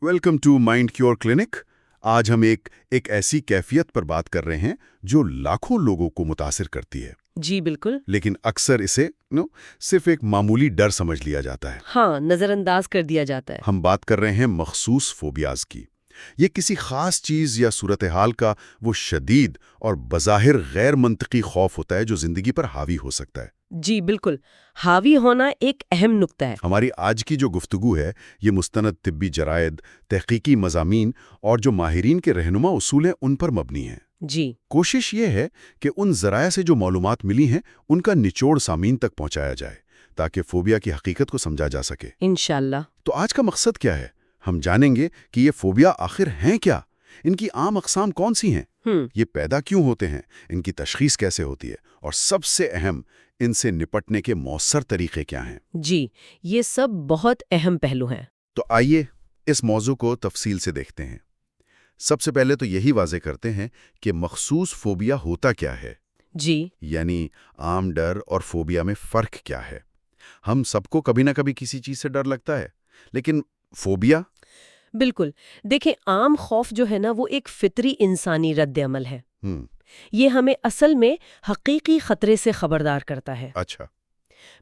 Welcome to Mind Cure Clinic. آج ہم ایک ایسی کیفیت پر بات کر رہے ہیں جو لاکھوں لوگوں کو متاثر کرتی ہے۔ جی بالکل۔ لیکن اکثر اسے صرف ایک معمولی ڈر سمجھ لیا جاتا ہے۔ ہاں، نظر انداز کر دیا جاتا ہے۔ ہم بات کر رہے ہیں مخصوص فوبیاز کی۔ یہ کسی خاص چیز یا صورتحال کا وہ شدید اور بظاہر غیر منطقی خوف ہوتا ہے جو زندگی پر حاوی ہو سکتا ہے۔ جی بالکل، حاوی ہونا ایک اہم نقطہ ہے۔ ہماری آج کی جو گفتگو ہے یہ مستند طبی جرائد، تحقیقی مضامین اور جو ماہرین کے رہنما اصول ہیں ان پر مبنی ہے۔ جی، کوشش یہ ہے کہ ان ذرائع سے جو معلومات ملی ہیں ان کا نچوڑ سامعین تک پہنچایا جائے تاکہ فوبیا کی حقیقت کو سمجھا جا سکے۔ انشاءاللہ۔ تو آج کا مقصد کیا ہے؟ ہم جانیں گے کہ یہ فوبیا آخر ہیں کیا، ان کی عام اقسام کون سی ہیں، یہ پیدا کیوں ہوتے ہیں، ان کی تشخیص کیسے ہوتی ہے، اور سب سے اہم، ان سے نپٹنے کے مؤثر طریقے کیا ہیں۔ جی، یہ سب بہت اہم پہلو ہیں۔ تو آئیے اس موضوع کو تفصیل سے دیکھتے ہیں۔ سب سے پہلے تو یہی واضح کرتے ہیں کہ مخصوص فوبیا ہوتا کیا ہے۔ جی، یعنی عام ڈر اور فوبیا میں فرق کیا ہے۔ ہم سب کو کبھی نہ کبھی کسی چیز سے ڈر لگتا ہے، لیکن فوبیا؟ بالکل۔ دیکھیں، عام خوف جو ہے نا وہ ایک فطری انسانی رد عمل ہے۔ یہ ہمیں اصل میں حقیقی خطرے سے خبردار کرتا ہے۔ اچھا۔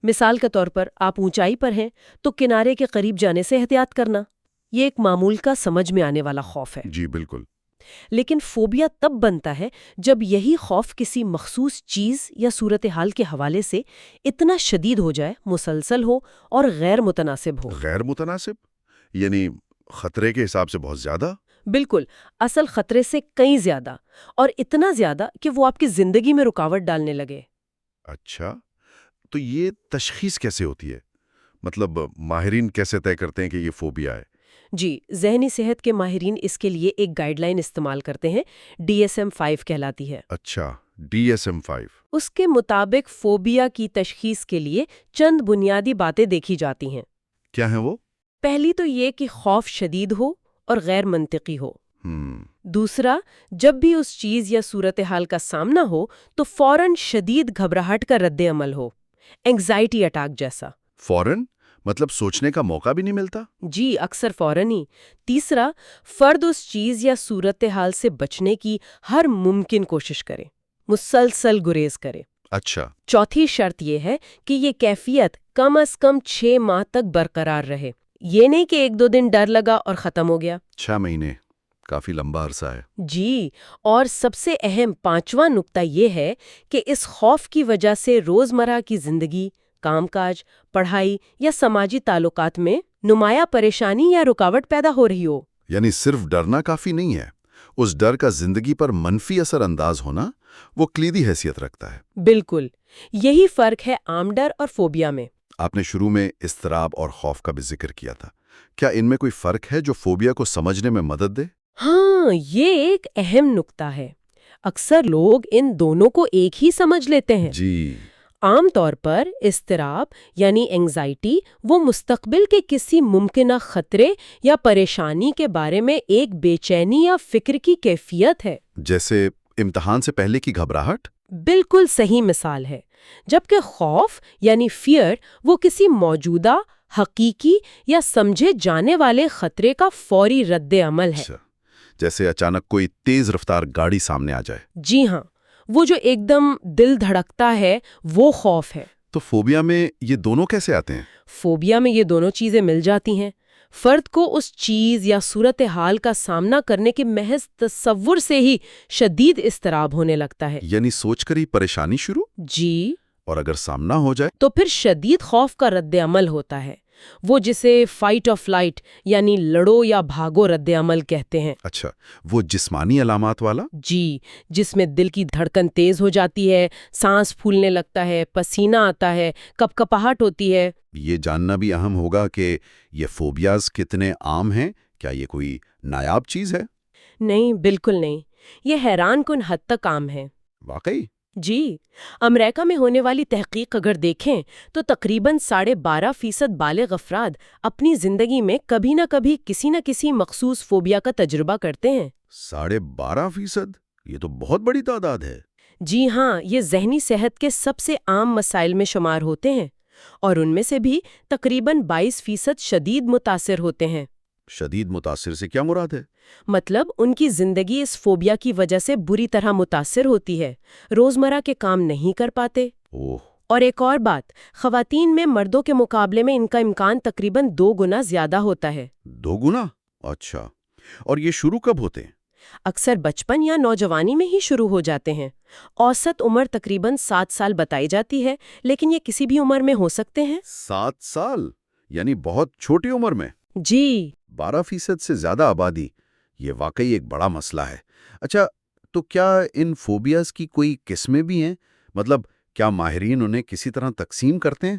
مثال کے طور پر آپ اونچائی پر ہیں تو کنارے کے قریب جانے سے احتیاط کرنا، یہ ایک معمول کا سمجھ میں آنے والا خوف ہے۔ جی بالکل۔ لیکن فوبیا تب بنتا ہے جب یہی خوف کسی مخصوص چیز یا صورتحال کے حوالے سے اتنا شدید ہو جائے، مسلسل ہو اور غیر متناسب ہو۔ غیر متناسب یعنی خطرے کے حساب سے بہت زیادہ؟ بالکل، اصل خطرے سے کئی زیادہ، اور اتنا زیادہ کہ وہ آپ کی زندگی میں رکاوٹ ڈالنے لگے۔ اچھا، تو یہ تشخیص کیسے ہوتی ہے؟ مطلب ماہرین کیسے طے کرتے ہیں کہ یہ فوبیا ہے؟ جی، ذہنی صحت کے ماہرین اس کے لیے ایک گائیڈ لائن استعمال کرتے ہیں، DSM-5 کہلاتی ہے۔ اچھا، DSM-5۔ اس کے مطابق فوبیا کی تشخیص کے لیے چند بنیادی باتیں دیکھی جاتی ہیں۔ کیا ہیں وہ؟ پہلی تو یہ کہ خوف شدید ہو اور غیر منطقی ہو۔ دوسرا، جب بھی اس چیز یا صورتحال کا سامنا ہو تو فوراً شدید گھبراہٹ کا رد عمل ہو، اینگزائٹی اٹیک جیسا۔ فوراً؟ مطلب سوچنے کا موقع بھی نہیں ملتا؟ جی، اکثر فوراً ہی۔ تیسرا، فرد اس چیز یا صورتحال سے بچنے کی ہر ممکن کوشش کرے، مسلسل گریز کرے۔ اچھا۔ چوتھی شرط یہ ہے کہ یہ کیفیت کم از کم 6 ماہ تک برقرار رہے، یہ نہیں کہ 1-2 دن ڈر لگا اور ختم ہو گیا۔ 6 مہینے کافی لمبا عرصہ ہے۔ جی، اور سب سے اہم 5واں نقطہ یہ ہے کہ اس خوف کی وجہ سے روزمرہ کی زندگی، کام کاج، پڑھائی یا سماجی تعلقات میں نمایاں پریشانی یا رکاوٹ پیدا ہو رہی ہو۔ یعنی صرف ڈرنا کافی نہیں ہے، اس ڈر کا زندگی پر منفی اثر انداز ہونا وہ کلیدی حیثیت رکھتا ہے۔ بالکل، یہی فرق ہے عام ڈر اور فوبیا میں۔ آپ نے شروع میں اضطراب اور خوف کا بھی ذکر کیا تھا، کیا ان میں کوئی فرق ہے جو فوبیا کو سمجھنے میں مدد دے؟ ہاں، یہ ایک اہم نقطہ ہے۔ اکثر لوگ ان دونوں کو ایک ہی سمجھ لیتے ہیں۔ جی۔ عام طور پر اضطراب یعنی اینگزائٹی وہ مستقبل کے کسی ممکنہ خطرے یا پریشانی کے بارے میں ایک بے چینی یا فکر کی کیفیت ہے۔ جیسے امتحان سے پہلے کی گھبراہٹ؟ بالکل صحیح مثال ہے۔ جبکہ خوف یعنی فیئر وہ کسی موجودہ، حقیقی یا سمجھے جانے والے خطرے کا فوری رد عمل ہے۔ جیسے اچانک کوئی تیز رفتار گاڑی سامنے آ جائے۔ جی ہاں، وہ جو ایک دم دل دھڑکتا ہے وہ خوف ہے۔ تو فوبیا میں یہ دونوں کیسے آتے ہیں؟ فوبیا میں یہ دونوں چیزیں مل جاتی ہیں۔ فرد کو اس چیز یا صورتحال کا سامنا کرنے کے محض تصور سے ہی شدید اضطراب ہونے لگتا ہے۔ یعنی سوچ کر ہی پریشانی شروع؟ جی، اور اگر سامنا ہو جائے تو پھر شدید خوف کا رد عمل ہوتا ہے، وہ جسے فائٹ اور فلائٹ یعنی لڑو یا بھاگو رد عمل کہتے ہیں۔ اچھا، وہ جسمانی علامات والا؟ جی، جس میں دل کی دھڑکن تیز ہو جاتی ہے، سانس پھولنے لگتا ہے، پسینہ آتا ہے، کپکپاہٹ ہوتی ہے۔ یہ جاننا بھی اہم ہوگا کہ یہ فوبیاز کتنے عام ہیں، کیا یہ کوئی نایاب چیز ہے؟ نہیں، بالکل نہیں، یہ حیران کن حد تک عام ہے۔ واقعی؟ جی، امریکہ میں ہونے والی تحقیق اگر دیکھیں تو تقریباً 12.5% بالغ افراد اپنی زندگی میں کبھی نہ کبھی کسی نہ کسی مخصوص فوبیا کا تجربہ کرتے ہیں۔ 12.5%؟ یہ تو بہت بڑی تعداد ہے۔ جی ہاں، یہ ذہنی صحت کے سب سے عام مسائل میں شمار ہوتے ہیں، اور ان میں سے بھی تقریباً 22% شدید متاثر ہوتے ہیں۔ شدید متاثر سے کیا مراد ہے؟ مطلب ان کی زندگی اس فوبیا کی وجہ سے بری طرح متاثر ہوتی ہے، روزمرہ کے کام نہیں کر پاتے۔ اوہ، اور ایک اور بات، خواتین میں مردوں کے مقابلے میں ان کا امکان تقریباً 2 گنا زیادہ ہوتا ہے۔ 2 گنا؟ اچھا، اور یہ شروع کب ہوتے ہیں؟ اکثر بچپن یا نوجوانی میں ہی شروع ہو جاتے ہیں۔ اوسط عمر تقریباً 7 سال بتائی جاتی ہے، لیکن یہ کسی بھی عمر میں ہو سکتے ہیں۔ 7 سال؟ یعنی بہت چھوٹی عمر میں؟ جی 12% سے زیادہ آبادی، یہ واقعی ایک بڑا مسئلہ ہے۔ اچھا، تو کیا ان فوبیاز کی کوئی قسمیں بھی ہیں؟ مطلب کیا ماہرین انہیں کسی طرح تقسیم کرتے ہیں؟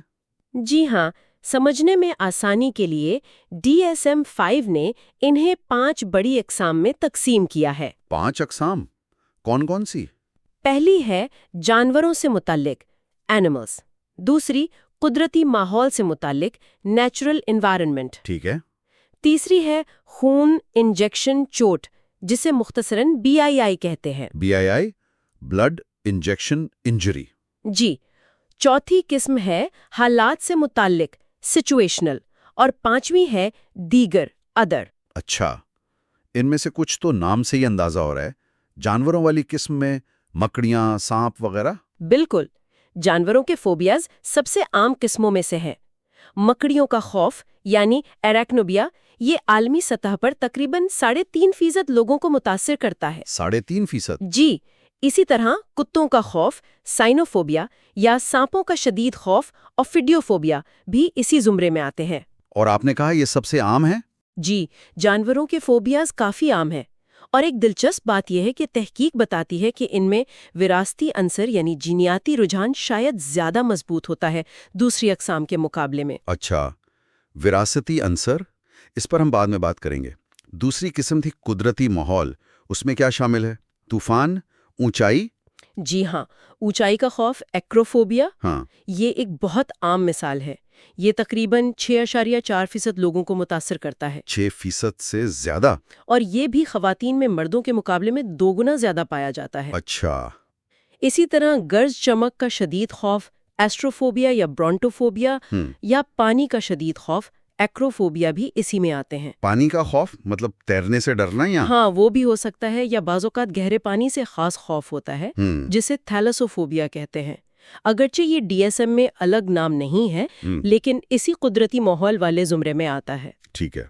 جی ہاں، سمجھنے میں آسانی کے لیے DSM-5 نے انہیں 5 بڑی اقسام میں تقسیم کیا ہے۔ 5 اقسام؟ کون کون سی؟ پہلی ہے جانوروں سے متعلق اینیملز، دوسری قدرتی ماحول سے متعلق نیچرل انوائرنمنٹ، ٹھیک ہے۔ تیسری ہے خون انجیکشن چوٹ جسے مختصراً BII کہتے ہیں۔ BII blood injection injury. جی، چوتھی قسم ہے حالات سے متعلق سچویشنل، اور پانچویں ہے دیگر ادر۔ اچھا، ان میں سے کچھ تو نام سے ہی اندازہ ہو رہا ہے۔ جانوروں والی قسم میں مکڑیاں، سانپ وغیرہ؟ بالکل، جانوروں کے فوبیاز سب سے عام قسموں میں سے ہیں۔ مکڑیوں کا خوف یعنی ایراکنوبیا، یہ عالمی سطح پر تقریباً 3.5% لوگوں کو متاثر کرتا ہے۔ 3.5%؟ جی، اسی طرح کتوں کا خوف سائنوفوبیا یا سانپوں کا شدید خوف اوفیڈیوفوبیا بھی اسی زمرے میں آتے ہیں۔ اور آپ نے کہا یہ سب سے عام ہے؟ جی، جانوروں کے فوبیاز کافی عام ہیں، اور ایک دلچسپ بات یہ ہے کہ تحقیق بتاتی ہے کہ ان میں وراثتی عنصر یعنی جینیاتی رجحان شاید زیادہ مضبوط ہوتا ہے دوسری اقسام کے مقابلے میں۔ اچھا، وراثتی عنصر، اس پر ہم بعد میں بات کریں گے۔ دوسری قسم تھی قدرتی ماحول، اس میں کیا شامل ہے؟ طوفان، اونچائی؟ جی ہاں، اونچائی کا خوف ایکروفوبیا، ہاں، یہ ایک بہت عام مثال ہے۔ یہ تقریباً 6.4% لوگوں کو متاثر کرتا ہے، 6% سے زیادہ؟ اور یہ بھی خواتین میں مردوں کے مقابلے میں 2 گنا زیادہ پایا جاتا ہے۔ اچھا، اسی طرح گرج چمک کا شدید خوف ایسٹروفوبیا یا برونٹوفوبیا یا پانی کا شدید خوف ایکروفوبیا بھی اسی میں آتے ہیں۔ پانی کا خوف مطلب تیرنے سے ڈرنا یا؟ ہاں، وہ بھی ہو سکتا ہے، یا بعض اوقات گہرے پانی سے خاص خوف ہوتا ہے جسے تھیلاسوفوبیا کہتے ہیں۔ اگرچہ یہ DSM میں الگ نام نہیں ہے، لیکن اسی قدرتی ماحول والے زمرے میں آتا ہے۔ ٹھیک ہے۔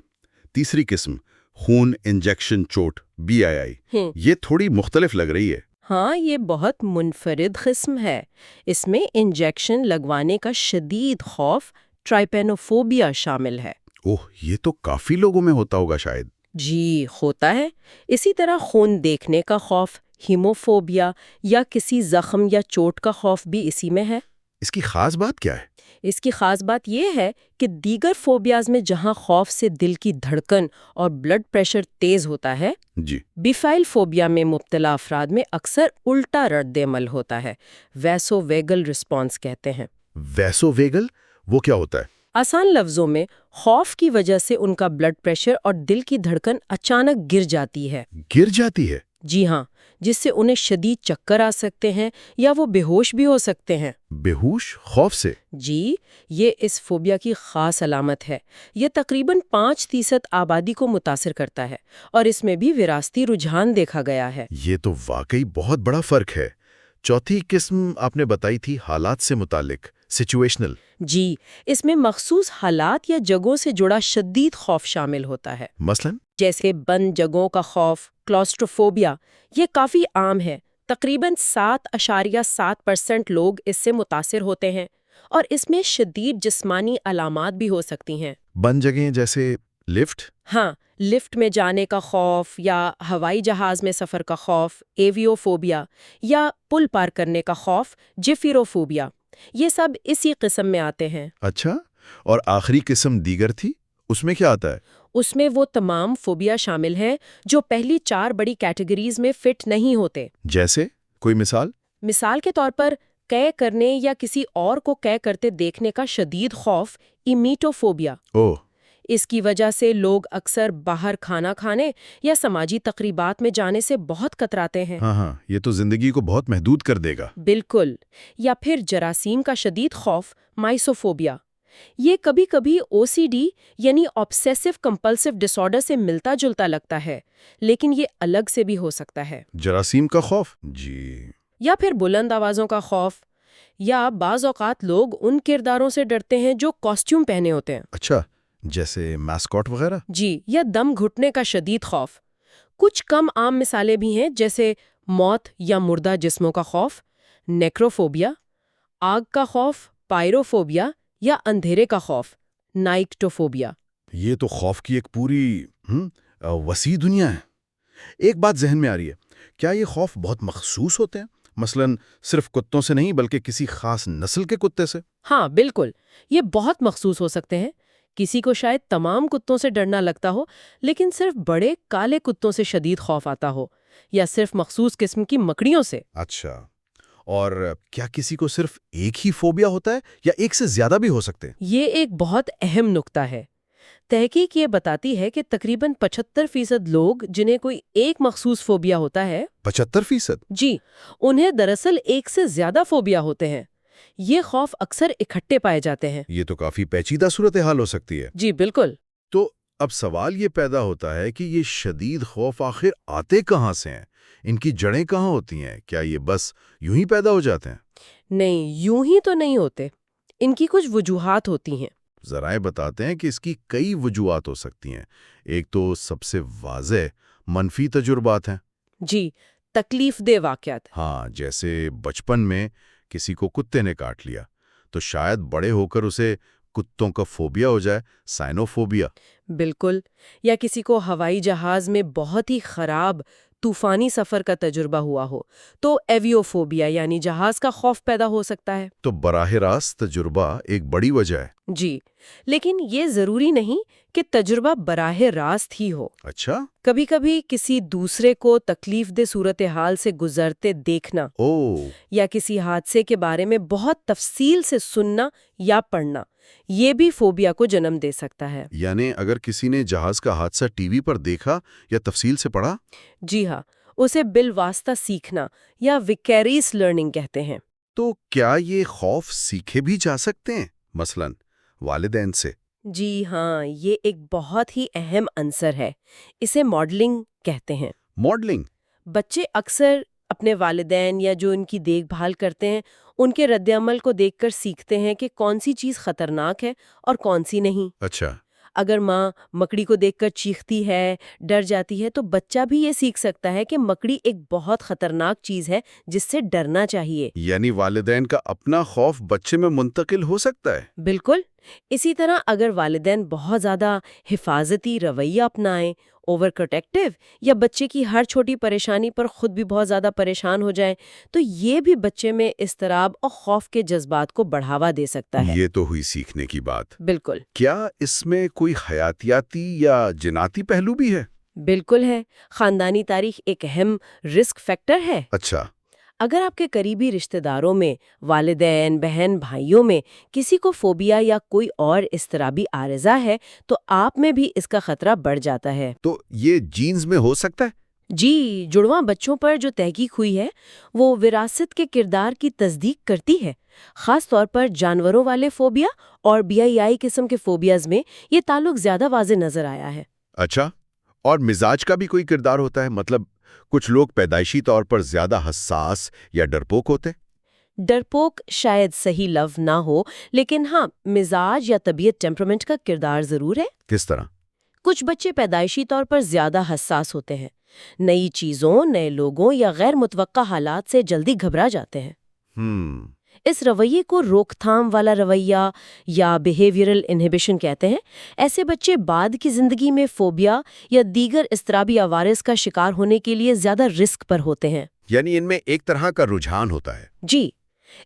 تیسری قسم، خون انجیکشن چوٹ، BII، یہ تھوڑی مختلف لگ رہی ہے۔ ہاں، یہ بہت منفرد قسم ہے۔ اس میں انجیکشن لگوانے کا شدید خوف ٹرائپینوفوبیا شامل ہے۔ اوہ، یہ تو کافی لوگوں میں ہوتا ہوگا شاید۔ جی، ہوتا ہے۔ اسی طرح خون دیکھنے کا خوف ہیموفوبیا یا کسی زخم یا چوٹ کا خوف بھی اسی میں ہے۔ اس کی خاص بات کیا ہے؟ اس کی خاص بات یہ ہے کہ دیگر فوبیاز میں جہاں خوف سے دل کی دھڑکن اور بلڈ پریشر تیز ہوتا ہے، جی، بیفائل فوبیا میں مبتلا افراد میں اکثر الٹا رد عمل ہوتا ہے، ویسو ویگل رسپانس کہتے ہیں۔ ویسو ویگل، وہ کیا ہوتا ہے؟ آسان لفظوں میں خوف کی وجہ سے ان کا بلڈ پریشر اور دل کی دھڑکن اچانک گر جاتی ہے۔ گر جاتی ہے؟ جی ہاں، جس سے انہیں شدید چکر آ سکتے ہیں یا وہ بے ہوش بھی ہو سکتے ہیں۔ بے ہوش خوف سے؟ جی، یہ اس فوبیا کی خاص علامت ہے۔ یہ تقریباً 5% آبادی کو متاثر کرتا ہے، اور اس میں بھی وراثتی رجحان دیکھا گیا ہے۔ یہ تو واقعی بہت بڑا فرق ہے۔ چوتھی قسم آپ نے بتائی تھی حالات سے متعلق، سچویشنل۔ جی، اس میں مخصوص حالات یا جگہوں سے جڑا شدید خوف شامل ہوتا ہے، مثلاً؟ جیسے بند جگہوں کا خوف کلاسٹروفوبیا۔ یہ کافی عام ہے، تقریباً 7.7% لوگ اس سے متاثر ہوتے ہیں، اور اس میں شدید جسمانی علامات بھی ہو سکتی ہیں۔ بند جگہیں جیسے لفٹ؟ ہاں، لفٹ میں جانے کا خوف یا ہوائی جہاز میں سفر کا خوف ایویوفوبیا، یا پل پار کرنے کا خوف جیفیروفوبیا، یہ سب اسی قسم میں آتے ہیں۔ اچھا، اور آخری قسم دیگر تھی، اس میں کیا آتا ہے؟ اس میں وہ تمام فوبیا شامل ہیں جو پہلی 4 بڑی کیٹیگریز میں فٹ نہیں ہوتے۔ جیسے کوئی مثال؟ مثال کے طور پر قے کرنے یا کسی اور کو قے کرتے دیکھنے کا شدید خوف ایمیٹوفوبیا۔ اوہ، اس کی وجہ سے لوگ اکثر باہر کھانا کھانے یا سماجی تقریبات میں جانے سے بہت کتراتے ہیں۔ ہاں، یہ تو زندگی کو بہت محدود کر دے گا۔ بالکل۔ یا پھر جراثیم کا شدید خوف مائسوفوبیا۔ یہ کبھی کبھی OCD یعنی آبسیسو کمپلسو ڈس آرڈر سے ملتا جلتا لگتا ہے، لیکن یہ الگ سے بھی ہو سکتا ہے۔ جراثیم کا خوف؟ جی۔ یا پھر بلند آوازوں کا خوف، یا بعض اوقات لوگ ان کرداروں سے ڈرتے ہیں جو کاسٹیوم پہنے ہوتے ہیں۔ اچھا، جیسے میسکاٹ وغیرہ؟ جی، یا دم گھٹنے کا شدید خوف۔ کچھ کم عام مثالیں بھی ہیں، جیسے موت یا مردہ جسموں کا خوف، نیکروفوبیا، آگ کا خوف، پائروفوبیا، یا اندھیرے کا خوف، نائکٹوفوبیا۔ یہ تو خوف کی ایک پوری وسیع دنیا ہے۔ ایک بات ذہن میں آ رہی ہے، کیا یہ خوف بہت مخصوص ہوتے ہیں؟ مثلاً صرف کتوں سے نہیں بلکہ کسی خاص نسل کے کتے سے؟ ہاں بالکل، یہ بہت مخصوص ہو سکتے ہیں۔ کسی کو شاید تمام کتوں سے ڈرنا لگتا ہو، لیکن صرف بڑے کالے کتوں سے شدید خوف آتا ہو، یا صرف مخصوص قسم کی مکڑیوں سے۔ اچھا، اور کیا کسی کو صرف ایک ہی فوبیا ہوتا ہے یا ایک سے زیادہ بھی ہو سکتے ہیں؟ یہ ایک بہت اہم نکتہ ہے۔ تحقیق یہ بتاتی ہے کہ تقریباً 75% لوگ جنہیں کوئی ایک مخصوص فوبیا ہوتا ہے، 75%؟ جی، انہیں دراصل ایک سے زیادہ فوبیا ہوتے ہیں۔ یہ خوف اکثر اکٹھے پائے جاتے ہیں۔ یہ تو کافی پیچیدہ صورتحال ہو سکتی ہے۔ جی بالکل۔ تو اب سوال یہ پیدا ہوتا ہے کہ یہ شدید خوف آخر آتے کہاں سے ہیں؟ ان کی جڑیں کہاں ہوتی ہیں؟ کیا یہ بس یوں ہی پیدا ہو جاتے ہیں؟ نہیں، یوں ہی تو نہیں ہوتے۔ ان کی کچھ وجوہات ہوتی ہیں۔ ذرائع بتاتے ہیں کہ اس کی کئی وجوہات ہو سکتی ہیں۔ ایک تو سب سے واضح منفی تجربات ہیں۔ جی، تکلیف دہ واقعات۔ ہاں، جیسے بچپن میں کسی کو کتے نے کاٹ لیا تو شاید بڑے ہو کر اسے کتوں کا فوبیا ہو جائے، سائنوفوبیا۔ بالکل، یا کسی کو ہوائی جہاز میں بہت ہی خراب طوفانی سفر کا تجربہ ہوا ہو تو ایویوفوبیا یعنی جہاز کا خوف پیدا ہو سکتا ہے۔ تو براہ راست تجربہ ایک بڑی وجہ ہے۔ جی، لیکن یہ ضروری نہیں کہ تجربہ براہ راست ہی ہو۔ اچھا؟ کبھی کبھی کسی دوسرے کو تکلیف دہ صورتحال سے گزرتے دیکھنا یا کسی حادثے کے بارے میں بہت تفصیل سے سننا یا پڑھنا، یہ بھی فوبیا کو جنم دے سکتا ہے۔ یعنی اگر کسی نے جہاز کا حادثہ ٹی وی پر دیکھا یا تفصیل سے پڑھا؟ جی ہاں، اسے بالواسطہ سیکھنا یا ویکیریس لرننگ کہتے ہیں۔ تو کیا یہ خوف سیکھے بھی جا سکتے ہیں، مثلاً والدین سے؟ جی ہاں، یہ ایک بہت ہی اہم عنصر ہے۔ اسے ماڈلنگ کہتے ہیں۔ ماڈلنگ؟ بچے اکثر اپنے والدین یا جو ان کی دیکھ بھال کرتے ہیں ان کے رد عمل کو دیکھ کر سیکھتے ہیں کہ کون سی چیز خطرناک ہے اور کون سی نہیں۔ اچھا۔ اگر ماں مکڑی کو دیکھ کر چیختی ہے، ڈر جاتی ہے، تو بچہ بھی یہ سیکھ سکتا ہے کہ مکڑی ایک بہت خطرناک چیز ہے جس سے ڈرنا چاہیے۔ یعنی والدین کا اپنا خوف بچے میں منتقل ہو سکتا ہے؟ بالکل۔ اسی طرح اگر والدین بہت زیادہ حفاظتی رویہ اپنائیں، اوور پروٹیکٹیو، یا بچے کی ہر چھوٹی پریشانی پر خود بھی بہت زیادہ پریشان ہو جائیں، تو یہ بھی بچے میں اضطراب اور خوف کے جذبات کو بڑھاوا دے سکتا ہے۔ یہ تو ہوئی سیکھنے کی بات۔ بالکل۔ کیا اس میں کوئی حیاتیاتی یا جناتی پہلو بھی ہے؟ بالکل ہے۔ خاندانی تاریخ ایک اہم رسک فیکٹر ہے۔ اچھا۔ اگر آپ کے قریبی رشتہ داروں میں، والدین، بہن، بھائیوں میں کسی کو فوبیا یا کوئی اور اضطرابی عارضہ ہے تو آپ میں بھی اس کا خطرہ بڑھ جاتا ہے۔ تو یہ جینز میں ہو سکتا ہے؟ جی، جڑواں بچوں پر جو تحقیق ہوئی ہے وہ وراثت کے کردار کی تصدیق کرتی ہے۔ خاص طور پر جانوروں والے فوبیا اور BII قسم کے فوبیاز میں یہ تعلق زیادہ واضح نظر آیا ہے۔ اچھا، اور مزاج کا بھی کوئی کردار ہوتا ہے؟ مطلب کچھ لوگ پیدائشی طور پر زیادہ حساس یا ڈرپوک ہوتے؟ ڈرپوک شاید صحیح لفظ نہ ہو، لیکن ہاں، مزاج یا طبیعت ٹیمپرامنٹ کا کردار ضرور ہے۔ کس طرح؟ کچھ بچے پیدائشی طور پر زیادہ حساس ہوتے ہیں، نئی چیزوں، نئے لوگوں یا غیر متوقع حالات سے جلدی گھبرا جاتے ہیں۔ اس رویے کو روک تھام والا رویہ یا بیہیویئرل انہیبیشن کہتے ہیں۔ ایسے بچے بعد کی زندگی میں فوبیا یا دیگر اضطرابی عوارض کا شکار ہونے کے لیے زیادہ رسک پر ہوتے ہیں۔ یعنی ان میں ایک طرح کا رجحان ہوتا ہے؟ جی،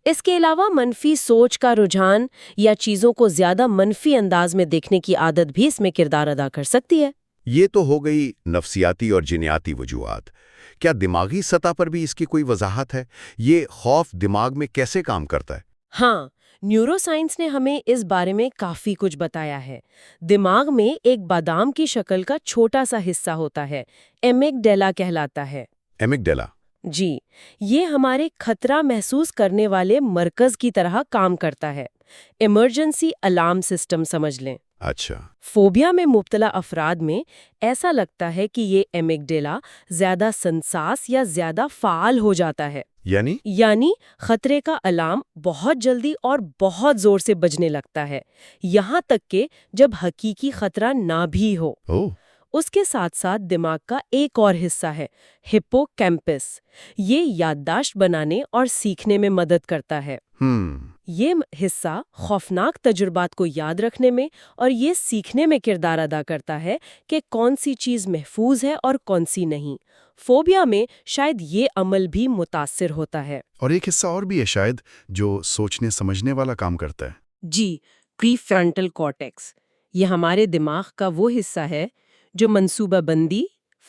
اس کے علاوہ منفی سوچ کا رجحان یا چیزوں کو زیادہ منفی انداز میں دیکھنے کی عادت بھی اس میں کردار ادا کر سکتی ہے۔ یہ تو ہو گئی نفسیاتی اور جینیاتی وجوہات۔ کیا دماغی سطح پر بھی اس کی کوئی وضاحت ہے؟ یہ خوف دماغ میں کیسے کام کرتا ہے؟ ہاں، نیورو سائنس نے ہمیں اس بارے میں کافی کچھ بتایا ہے۔ دماغ میں ایک بادام کی شکل کا چھوٹا سا حصہ ہوتا ہے، ایمگڈیلا کہلاتا ہے۔ ایمگڈیلا؟ جی، یہ ہمارے خطرہ محسوس کرنے والے مرکز کی طرح کام کرتا ہے، ایمرجنسی الارم سسٹم سمجھ لیں۔ اچھا۔ فوبیا میں مبتلا افراد میں ایسا لگتا ہے کہ یہ ایمگڈیلا زیادہ سنساس یا زیادہ فعال ہو جاتا ہے، یعنی خطرے کا الارم بہت جلدی اور بہت زور سے بجنے لگتا ہے، یہاں تک کہ جب حقیقی خطرہ نہ بھی ہو۔ اس کے ساتھ ساتھ دماغ کا ایک اور حصہ ہے، ہپو کیمپس، یہ یادداشت بنانے اور سیکھنے میں مدد کرتا ہے۔ یہ حصہ خوفناک تجربات کو یاد رکھنے میں اور یہ سیکھنے میں کردار ادا کرتا ہے کہ کون سی چیز محفوظ ہے اور کون سی نہیں۔ فوبیا میں شاید یہ عمل بھی متاثر ہوتا ہے۔ اور ایک حصہ اور بھی ہے شاید جو سوچنے سمجھنے والا کام کرتا ہے۔ جی، پری فرنٹل کارٹیکس، یہ ہمارے دماغ کا وہ حصہ ہے جو منصوبہ بندی،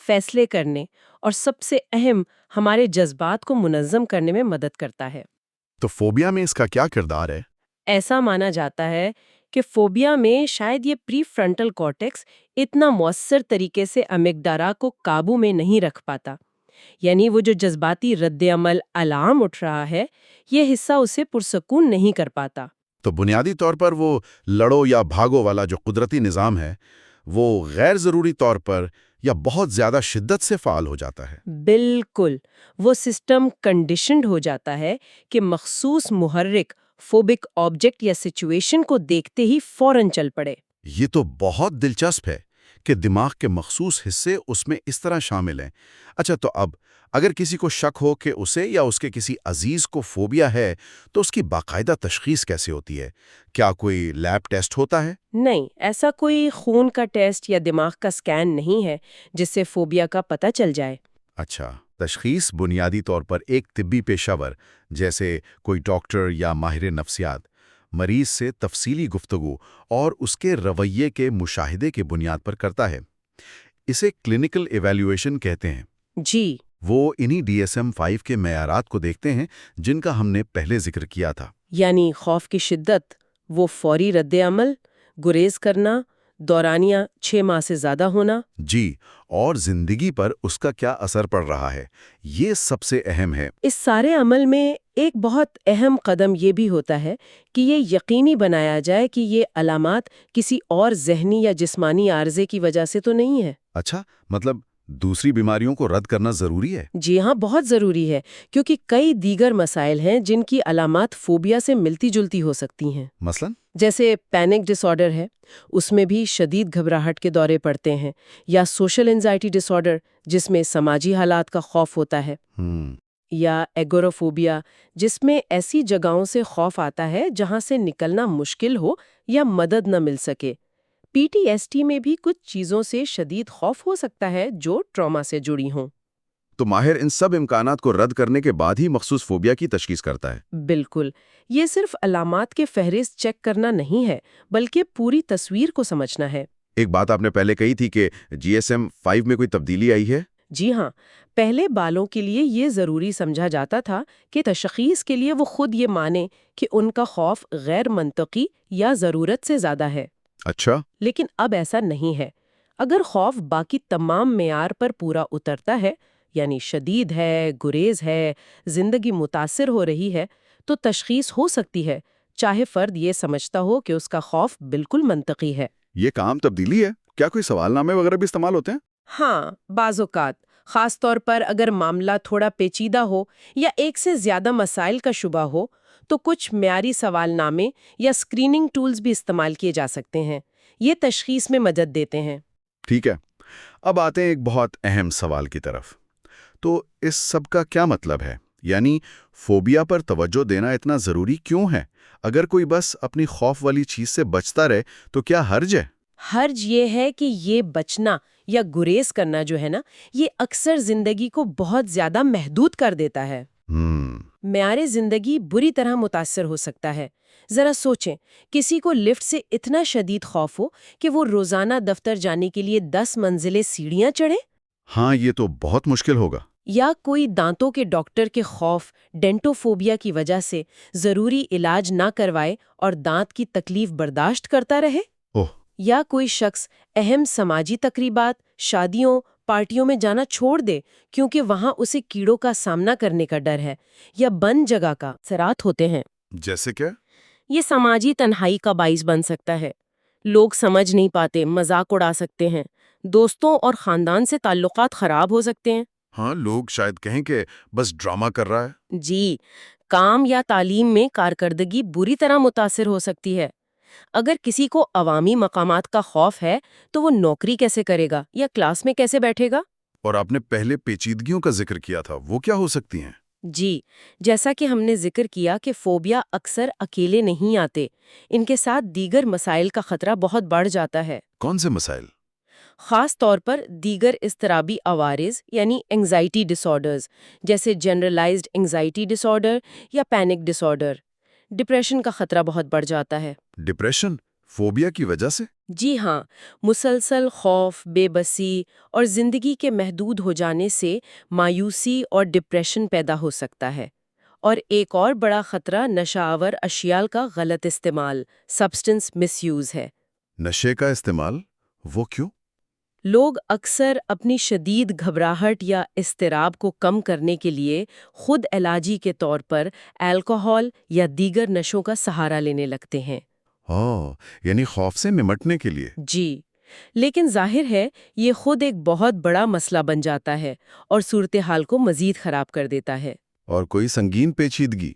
فیصلے کرنے اور سب سے اہم ہمارے جذبات کو منظم کرنے میں مدد کرتا ہے۔ تو فوبیا میں اس کا کیا کردار ہے؟ ایسا مانا جاتا ہے کہ فوبیا میں شاید یہ پری فرنٹل کارٹیکس اتنا مؤثر طریقے سے امیگڈالا کو قابو میں نہیں رکھ پاتا، یعنی وہ جو جذباتی رد عمل الارم اٹھ رہا ہے، یہ حصہ اسے پرسکون نہیں کر پاتا۔ تو بنیادی طور پر وہ لڑو یا بھاگو والا جو قدرتی نظام ہے وہ غیر ضروری طور پر یا بہت زیادہ شدت سے فعال ہو جاتا ہے۔ بالکل، وہ سسٹم کنڈیشنڈ ہو جاتا ہے کہ مخصوص محرک، فوبک آبجیکٹ یا سچویشن کو دیکھتے ہی فوراً چل پڑے۔ یہ تو بہت دلچسپ ہے کہ دماغ کے مخصوص حصے اس میں اس طرح شامل ہیں۔ اچھا، تو اب اگر کسی کو شک ہو کہ اسے یا اس کے کسی عزیز کو فوبیا ہے تو اس کی باقاعدہ تشخیص کیسے ہوتی ہے؟ کیا کوئی لیب ٹیسٹ ہوتا ہے؟ نہیں، ایسا کوئی خون کا ٹیسٹ یا دماغ کا سکین نہیں ہے جس سے فوبیا کا پتہ چل جائے۔ اچھا، تشخیص بنیادی طور پر ایک طبی پیشہ ور جیسے کوئی ڈاکٹر یا ماہر نفسیات مریض سے تفصیلی گفتگو اور اس کے رویے کے مشاہدے کی بنیاد پر کرتا ہے۔ اسے کلینکل ایویلیویشن کہتے ہیں۔ جی، وہ انہی DSM-5 کے معیارات کو دیکھتے ہیں جن کا ہم نے پہلے ذکر کیا تھا۔ یعنی خوف کی شدت، وہ فوری رد عمل، گریز کرنا، دورانیہ 6 ماہ سے زیادہ ہونا۔ جی، اور زندگی پر اس کا کیا اثر پڑ رہا ہے، یہ سب سے اہم ہے۔ اس سارے عمل میں ایک بہت اہم قدم یہ بھی ہوتا ہے کہ یہ یقینی بنایا جائے کہ یہ علامات کسی اور ذہنی یا جسمانی عارضے کی وجہ سے تو نہیں ہے۔ اچھا، مطلب دوسری بیماریوں کو رد کرنا ضروری ہے؟ جی ہاں، بہت ضروری ہے، کیونکہ کئی دیگر مسائل ہیں جن کی علامات فوبیا سے ملتی جلتی ہو سکتی ہیں۔ مثلاً؟ جیسے پینک ڈس آرڈر ہے، اس میں بھی شدید گھبراہٹ کے دورے پڑتے ہیں، یا سوشل انزائٹی ڈس آرڈر جس میں سماجی حالات کا خوف ہوتا ہے، یا ایگورافوبیا جس میں ایسی جگہوں سے خوف آتا ہے جہاں سے نکلنا مشکل ہو یا مدد نہ مل سکے۔ PTSD میں بھی کچھ چیزوں سے شدید خوف ہو سکتا ہے جو ٹراما سے جڑی ہوں۔ تو ماہر ان سب امکانات کو رد کرنے کے بعد ہی مخصوص فوبیا کی تشخیص کرتا ہے؟ بالکل، یہ صرف علامات کے فہرست چیک کرنا نہیں ہے بلکہ پوری تصویر کو سمجھنا ہے۔ ایک بات آپ نے پہلے کہی تھی کہ DSM-5 میں کوئی تبدیلی آئی ہے؟ جی ہاں، پہلے بالوں کے لیے یہ ضروری سمجھا جاتا تھا کہ تشخیص کے لیے وہ خود یہ مانے کہ ان کا خوف غیر منطقی یا ضرورت سے زیادہ ہے۔ اچھا۔ لیکن اب ایسا نہیں ہے۔ اگر خوف باقی تمام معیار پر پورا اترتا ہے، یعنی شدید ہے، گریز ہے، زندگی متاثر ہو رہی ہے، تو تشخیص ہو سکتی ہے، چاہے فرد یہ سمجھتا ہو کہ اس کا خوف بالکل منطقی ہے۔ یہ کام تبدیلی ہے؟ کیا کوئی سوال نامے وغیرہ بھی استعمال ہوتے ہیں؟ ہاں، بعض اوقات، خاص طور پر اگر معاملہ تھوڑا پیچیدہ ہو یا ایک سے زیادہ مسائل کا شبہ ہو، تو کچھ معیاری سوال نامے یا اسکریننگ ٹولز بھی استعمال کیے جا سکتے ہیں۔ یہ تشخیص میں مدد دیتے ہیں۔ ٹھیک ہے، اب آتے ہیں ایک بہت اہم سوال کی طرف۔ تو اس سب کا کیا مطلب ہے؟ یعنی فوبیا پر توجہ دینا اتنا ضروری کیوں ہے؟ اگر کوئی بس اپنی خوف والی چیز سے بچتا رہے تو کیا حرج ہے؟ حرج یہ ہے کہ یہ بچنا یا گریز کرنا جو ہے نا، یہ اکثر زندگی کو بہت زیادہ محدود کر دیتا ہے۔ معیار زندگی بری طرح متاثر ہو سکتا ہے۔ ذرا سوچیں، کسی کو لفٹ سے اتنا شدید خوف ہو کہ وہ روزانہ دفتر جانے کے لیے 10 منزلیں سیڑھیاں چڑھے؟ ہاں، یہ تو بہت مشکل ہوگا۔ یا کوئی دانتوں کے ڈاکٹر کے خوف، ڈینٹوفوبیا کی وجہ سے ضروری علاج نہ کروائے اور دانت کی تکلیف برداشت کرتا رہے؟ یا کوئی شخص اہم سماجی تقریبات، شادیوں، پارٹیوں میں جانا چھوڑ دے کیونکہ وہاں اسے کیڑوں کا سامنا کرنے کا ڈر ہے، یا بند جگہ کا اثرات ہوتے ہیں۔ جیسے کیا؟ یہ سماجی تنہائی کا باعث بن سکتا ہے۔ لوگ سمجھ نہیں پاتے، مذاق اڑا سکتے ہیں، دوستوں اور خاندان سے تعلقات خراب ہو سکتے ہیں۔ ہاں، لوگ شاید کہیں کہ بس ڈرامہ کر رہا ہے۔ جی، کام یا تعلیم میں کارکردگی بری طرح متاثر ہو سکتی ہے۔ اگر کسی کو عوامی مقامات کا خوف ہے تو وہ نوکری کیسے کرے گا یا کلاس میں کیسے بیٹھے گا؟ اور آپ نے پہلے پیچیدگیوں کا ذکر کیا تھا، وہ کیا ہو سکتی ہیں؟ جی، جیسا کہ ہم نے ذکر کیا کہ فوبیا اکثر اکیلے نہیں آتے، ان کے ساتھ دیگر مسائل کا خطرہ بہت بڑھ جاتا ہے۔ کون سے مسائل؟ خاص طور پر دیگر اضطرابی عوارض یعنی انگزائٹی ڈس آرڈرز، جیسے جنرلائزڈ انگزائٹی ڈس آرڈر یا پینک ڈس آرڈر۔ ڈپریشن کا خطرہ بہت بڑھ جاتا ہے۔ ڈپریشن فوبیا کی وجہ سے؟ جی ہاں، مسلسل خوف، بے بسی اور زندگی کے محدود ہو جانے سے مایوسی اور ڈپریشن پیدا ہو سکتا ہے۔ اور ایک اور بڑا خطرہ نشہ آور اشیاء کا غلط استعمال، سبسٹنس مس یوز ہے۔ نشے کا استعمال؟ وہ کیوں؟ لوگ اکثر اپنی شدید گھبراہٹ یا اضطراب کو کم کرنے کے لیے خود علاجی کے طور پر الکحل یا دیگر نشوں کا سہارا لینے لگتے ہیں۔ یعنی خوف سے نمٹنے کے لیے؟ جی، لیکن ظاہر ہے یہ خود ایک بہت بڑا مسئلہ بن جاتا ہے اور صورتحال کو مزید خراب کر دیتا ہے۔ اور کوئی سنگین پیچیدگی؟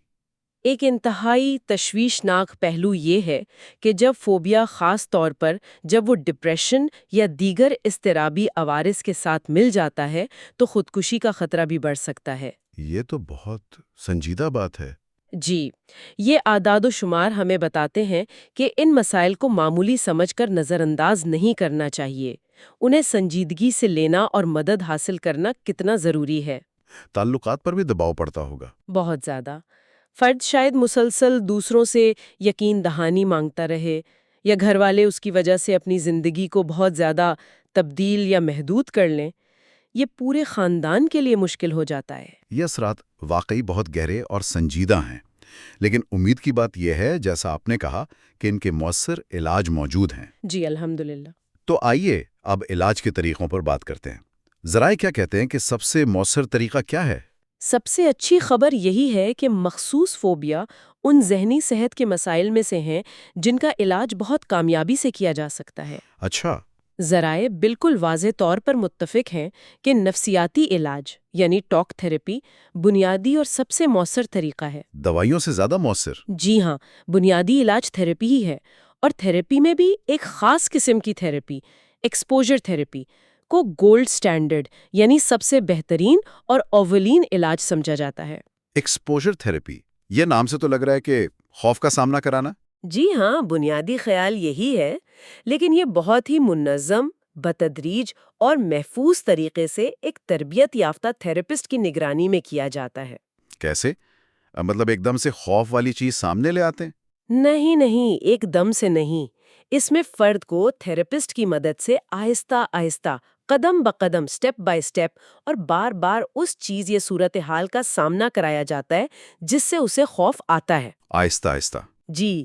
ایک انتہائی تشویشناک پہلو یہ ہے کہ جب فوبیا، خاص طور پر جب وہ ڈپریشن یا دیگر اضطرابی عوارض کے ساتھ مل جاتا ہے تو خودکشی کا خطرہ بھی بڑھ سکتا ہے۔ یہ تو بہت سنجیدہ بات ہے۔ جی، یہ اعداد و شمار ہمیں بتاتے ہیں کہ ان مسائل کو معمولی سمجھ کر نظر انداز نہیں کرنا چاہیے۔ انہیں سنجیدگی سے لینا اور مدد حاصل کرنا کتنا ضروری ہے۔ تعلقات پر بھی دباؤ پڑتا ہوگا؟ بہت زیادہ۔ فرد شاید مسلسل دوسروں سے یقین دہانی مانگتا رہے، یا گھر والے اس کی وجہ سے اپنی زندگی کو بہت زیادہ تبدیل یا محدود کر لیں۔ یہ پورے خاندان کے لیے مشکل ہو جاتا ہے۔ یہ اثرات واقعی بہت گہرے اور سنجیدہ ہیں، لیکن امید کی بات یہ ہے، جیسا آپ نے کہا، کہ ان کے مؤثر علاج موجود ہیں۔ جی الحمدللہ۔ تو آئیے اب علاج کے طریقوں پر بات کرتے ہیں۔ ذرائع کیا کہتے ہیں کہ سب سے مؤثر طریقہ کیا ہے؟ سب سے اچھی خبر یہی ہے کہ مخصوص فوبیا ان ذہنی صحت کے مسائل میں سے ہیں جن کا علاج بہت کامیابی سے کیا جا سکتا ہے۔ اچھا۔ ذرائع بالکل واضح طور پر متفق ہیں کہ نفسیاتی علاج یعنی ٹاک تھراپی بنیادی اور سب سے مؤثر طریقہ ہے۔ دوائیوں سے زیادہ مؤثر؟ جی ہاں، بنیادی علاج تھراپی ہی ہے، اور تھراپی میں بھی ایک خاص قسم کی تھراپی، ایکسپوجر تھراپی، کو گولڈ سٹینڈرڈ یعنی سب سے بہترین اور اولین علاج سمجھا جاتا ہے۔ ایکسپوجر تھراپی، یہ نام سے تو لگ رہا ہے کہ خوف کا سامنا کرانا؟ جی ہاں، بنیادی خیال یہی ہے، لیکن یہ بہت ہی منظم، بتدریج اور محفوظ طریقے سے ایک تربیت یافتہ تھراپسٹ کی نگرانی میں کیا جاتا ہے۔ کیسے؟ مطلب ایک دم سے خوف والی چیز سامنے لے آتے ہیں؟ نہیں، ایک دم سے نہیں۔ اس میں فرد کو تھراپسٹ کی مدد سے آہستہ آہستہ، قدم بقدم، سٹیپ بائی سٹیپ اور بار بار اس چیز یا صورتحال کا سامنا کرایا جاتا ہے جس سے اسے خوف آتا ہے۔ آہستہ آہستہ؟ جی،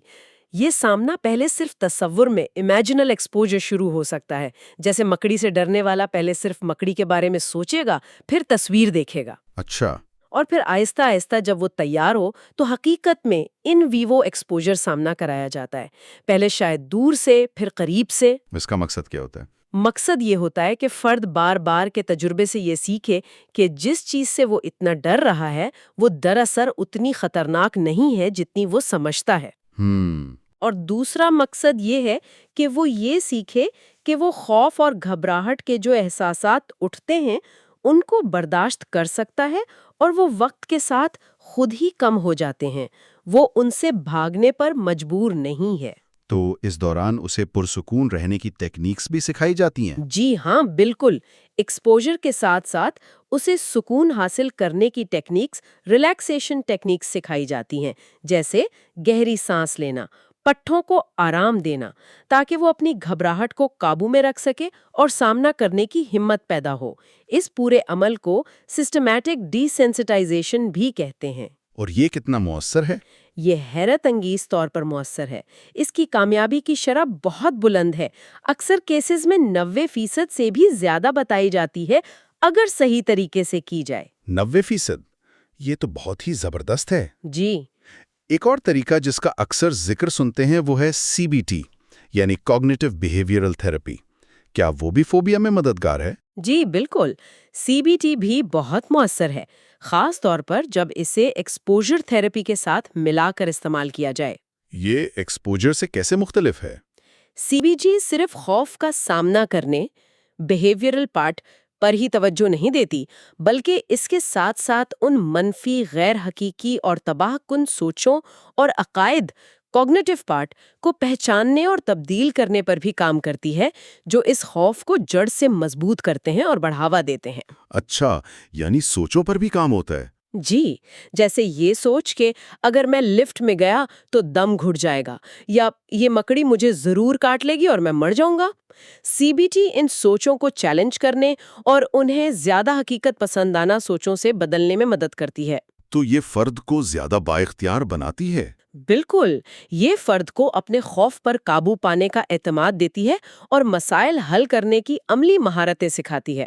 یہ سامنا پہلے صرف تصور میں، امیجنل ایکسپوجر شروع ہو سکتا ہے، جیسے مکڑی سے ڈرنے والا پہلے صرف مکڑی کے بارے میں سوچے گا، پھر تصویر دیکھے گا۔ اچھا۔ اور پھر آہستہ آہستہ جب وہ تیار ہو تو حقیقت میں ان ویوو ایکسپوجر سامنا کرایا جاتا ہے، پہلے شاید دور سے، پھر قریب سے۔ اس کا مقصد کیا ہوتا ہے؟ مقصد یہ ہوتا ہے کہ فرد بار بار کے تجربے سے یہ سیکھے کہ جس چیز سے وہ اتنا ڈر رہا ہے وہ دراصل اتنی خطرناک نہیں ہے جتنی وہ سمجھتا ہے۔ اور دوسرا مقصد یہ ہے کہ وہ یہ سیکھے کہ وہ خوف اور گھبراہٹ کے جو احساسات اٹھتے ہیں ان کو برداشت کر سکتا ہے، اور وہ وقت کے ساتھ خود ہی کم ہو جاتے ہیں، وہ ان سے بھاگنے پر مجبور نہیں ہے۔ تو اس دوران اسے پرسکون رہنے کی ٹیکنیکس بھی سکھائی جاتی ہیں؟ جی ہاں، بالکل۔ ایکسپوجر کے ساتھ ساتھ اسے سکون حاصل کرنے کی ٹیکنیکس، ریلیکسیشن ٹیکنیکس سکھائی جاتی ہیں، جیسے گہری سانس لینا، پٹھوں کو آرام دینا، تاکہ وہ اپنی گھبراہٹ کو قابو میں رکھ سکے اور سامنا کرنے کی ہمت پیدا ہو۔ اس پورے عمل کو سسٹمیٹک ڈی سینسٹائزیشن بھی کہتے ہیں۔ اور یہ کتنا مؤثر ہے؟ یہ حیرت انگیز طور پر مؤثر ہے۔ اس کی کامیابی کی شرح بہت بلند ہے، اکثر کیسز میں 90% سے بھی زیادہ بتائی جاتی ہے اگر صحیح طریقے سے کی جائے۔ 90%؟ یہ تو بہت ہی زبردست ہے۔ جی۔ ایک اور طریقہ جس کا اکثر ذکر سنتے ہیں وہ ہے CBT، یعنی کوگنیٹو بیہیویئرل تھراپی۔ کیا وہ بھی فوبیا میں مددگار ہے؟ جی بالکل، CBT بھی بہت مؤثر ہے، خاص طور پر جب اسے ایکسپوجر تھراپی کے ساتھ ملا کر استعمال کیا جائے۔ یہ ایکسپوجر سے کیسے مختلف ہے؟ CBT صرف خوف کا سامنا کرنے، بیہیویئرل پارٹ پر ہی توجہ نہیں دیتی، بلکہ اس کے ساتھ ساتھ ان منفی، غیر حقیقی اور تباہ کن سوچوں اور عقائد، کوگنیٹو پارٹ کو پہچاننے اور تبدیل کرنے پر بھی کام کرتی ہے، جو اس خوف کو جڑ سے مضبوط کرتے ہیں اور بڑھاوا دیتے ہیں۔ اچھا، یعنی سوچوں پر بھی کام ہوتا ہے؟ جی، جیسے یہ سوچ کہ اگر میں لفٹ میں گیا تو دم گھٹ جائے گا، یا یہ مکڑی مجھے ضرور کاٹ لے گی اور میں مر جاؤں گا۔ CBT ان سوچوں کو چیلنج کرنے اور انہیں زیادہ حقیقت پسندانہ سوچوں سے بدلنے میں مدد کرتی ہے۔ تو یہ فرد کو زیادہ بااختیار بناتی ہے؟ بالکل، یہ فرد کو اپنے خوف پر قابو پانے کا اعتماد دیتی ہے اور مسائل حل کرنے کی عملی مہارتیں سکھاتی ہے۔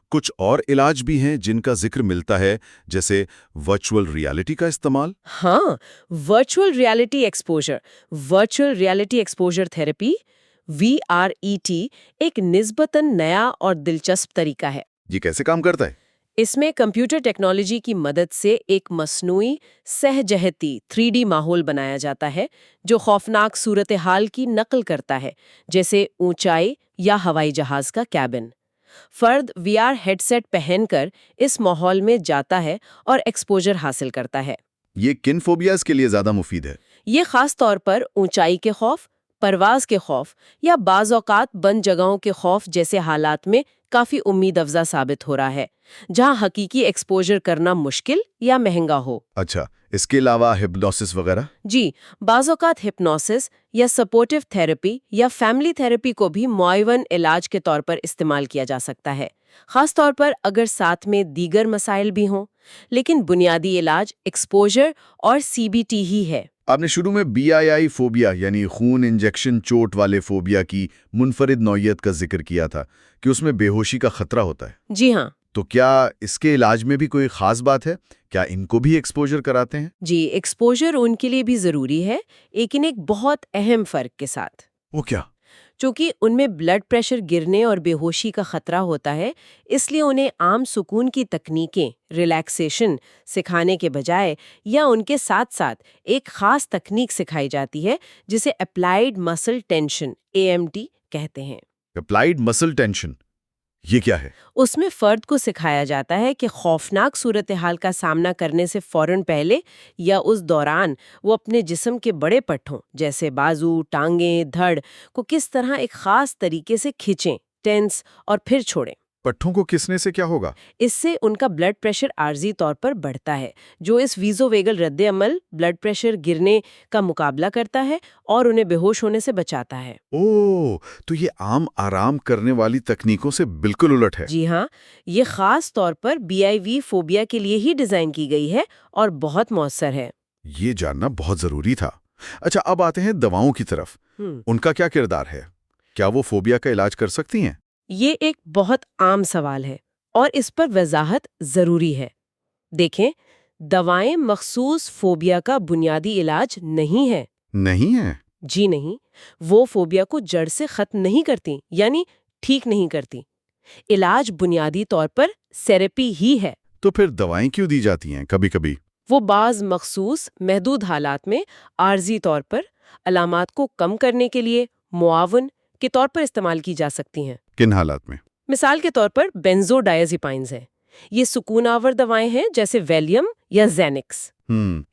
کچھ اور علاج بھی ہیں جن کا ذکر ملتا ہے، جیسے ورچوئل ریالٹی کا استعمال؟ ہاں، virtual reality exposure therapy VRET ایک نسبتاً نیا اور دلچسپ طریقہ ہے۔ یہ کیسے کام کرتا ہے؟ اس میں کمپیوٹر ٹیکنالوجی کی مدد سے ایک مصنوعی سہ جہتی 3D ماحول بنایا جاتا ہے جو خوفناک صورتحال کی نقل کرتا ہے، جیسے اونچائی یا ہوائی جہاز کا کیبن۔ فرد VR ہیڈ سیٹ پہن کر اس ماحول میں جاتا ہے اور ایکسپوجر حاصل کرتا ہے۔ یہ کن فوبیاز کے لیے زیادہ مفید ہے؟ یہ خاص طور پر اونچائی کے خوف، پرواز کے خوف یا بعض اوقات بند جگہوں کے خوف جیسے حالات میں کافی امید افزا ثابت ہو رہا ہے، جہاں حقیقی ایکسپوجر کرنا مشکل یا مہنگا ہو۔ اچھا، اس کے علاوہ ہپنوسس وغیرہ؟ جی، بعض اوقات ہپنوسس یا سپورٹیو تھراپی یا فیملی تھراپی کو بھی معاون علاج کے طور پر استعمال کیا جا سکتا ہے، خاص طور پر اگر ساتھ میں دیگر مسائل بھی ہوں، لیکن بنیادی علاج ایکسپوجر اور CBT ہی ہے۔ آپ نے شروع میں BII فوبیا یعنی خون انجیکشن چوٹ والے فوبیا کی منفرد نوعیت کا ذکر کیا تھا کہ اس میں بے ہوشی کا خطرہ ہوتا ہے۔ جی ہاں۔ تو کیا اس کے علاج میں بھی کوئی خاص بات ہے؟ کیا ان کو بھی ایکسپوجر کراتے ہیں؟ جی، ایکسپوجر ان کے لیے بھی ضروری ہے، لیکن ایک بہت اہم فرق کے ساتھ۔ وہ کیا؟ چونکہ ان میں بلڈ پریشر گرنے اور بے ہوشی کا خطرہ ہوتا ہے، اس لیے انہیں عام سکون کی تکنیکیں، ریلیکسیشن سکھانے کے بجائے یا ان کے ساتھ ساتھ ایک خاص تکنیک سکھائی جاتی ہے جسے اپلائیڈ مسل ٹینشن AMT کہتے ہیں۔ اپلائیڈ مسل ٹینشن، یہ کیا ہے؟ اس میں فرد کو سکھایا جاتا ہے کہ خوفناک صورتحال کا سامنا کرنے سے فوراً پہلے یا اس دوران وہ اپنے جسم کے بڑے پٹھوں جیسے بازو، ٹانگیں، دھڑ کو کس طرح ایک خاص طریقے سے کھینچیں، ٹینس اور پھر چھوڑیں۔ پٹھوں کو کسنے سے کیا ہوگا؟ اس سے ان کا بلڈ پریشر عارضی طور پر بڑھتا ہے، جو اس ویزو ویگل رد عمل بلڈ پریشر گرنے کا مقابلہ کرتا ہے اور انہیں بے ہوش ہونے سے بچاتا ہے۔ اوہ، تو یہ عام آرام کرنے والی تکنیکوں سے بالکل الٹ ہے۔ جی ہاں، یہ خاص طور پر BIV فوبیا کے لیے ہی ڈیزائن کی گئی ہے اور بہت مؤثر ہے۔ یہ جاننا بہت ضروری تھا۔ اچھا، اب آتے ہیں دواؤں کی طرف۔ ان کا کیا کردار ہے؟ کیا وہ فوبیا کا علاج کر سکتی ہیں؟ یہ ایک بہت عام سوال ہے اور اس پر وضاحت ضروری ہے۔ دیکھیں، دوائیں مخصوص فوبیا کا بنیادی علاج نہیں ہے۔ نہیں ہے؟ جی نہیں، وہ فوبیا کو جڑ سے ختم نہیں کرتی، یعنی ٹھیک نہیں کرتی۔ علاج بنیادی طور پر تھراپی ہی ہے۔ تو پھر دوائیں کیوں دی جاتی ہیں کبھی کبھی؟ وہ بعض مخصوص محدود حالات میں عارضی طور پر علامات کو کم کرنے کے لیے معاون کے طور پر استعمال کی جا سکتی ہیں۔ کن حالات میں؟ مثال کے طور پر بینزوڈائزیپائنز ہیں۔ یہ سکون آور دوائیں ہیں جیسے ویلیم یا زینکس۔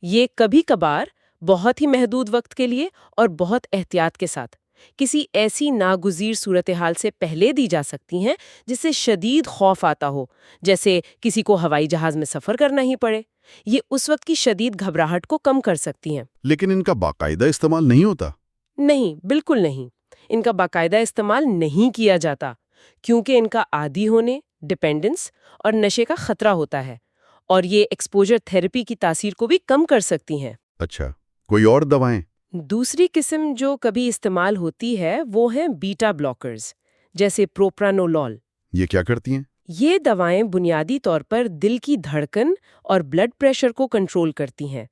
یہ کبھی کبھار بہت ہی محدود وقت کے لیے اور بہت احتیاط کے ساتھ کسی ایسی ناگزیر صورتحال سے پہلے دی جا سکتی ہیں جس سے شدید خوف آتا ہو، جیسے کسی کو ہوائی جہاز میں سفر کرنا ہی پڑے۔ یہ اس وقت کی شدید گھبراہٹ کو کم کر سکتی ہیں۔ لیکن ان کا باقاعدہ استعمال نہیں ہوتا؟ نہیں، بالکل نہیں۔ ان کا باقاعدہ استعمال نہیں کیا جاتا کیونکہ ان کا عادی ہونے، ڈیپینڈنس اور نشے کا خطرہ ہوتا ہے، اور یہ ایکسپوجر تھراپی کی تاثیر کو بھی کم کر سکتی ہیں۔ اچھا، کوئی اور دوائیں؟ دوسری قسم جو کبھی استعمال ہوتی ہے وہ ہیں بیٹا بلاکرز، جیسے پروپرانولول۔ یہ کیا کرتی ہیں؟ یہ دوائیں بنیادی طور پر دل کی دھڑکن اور بلڈ پریشر کو کنٹرول کرتی ہیں۔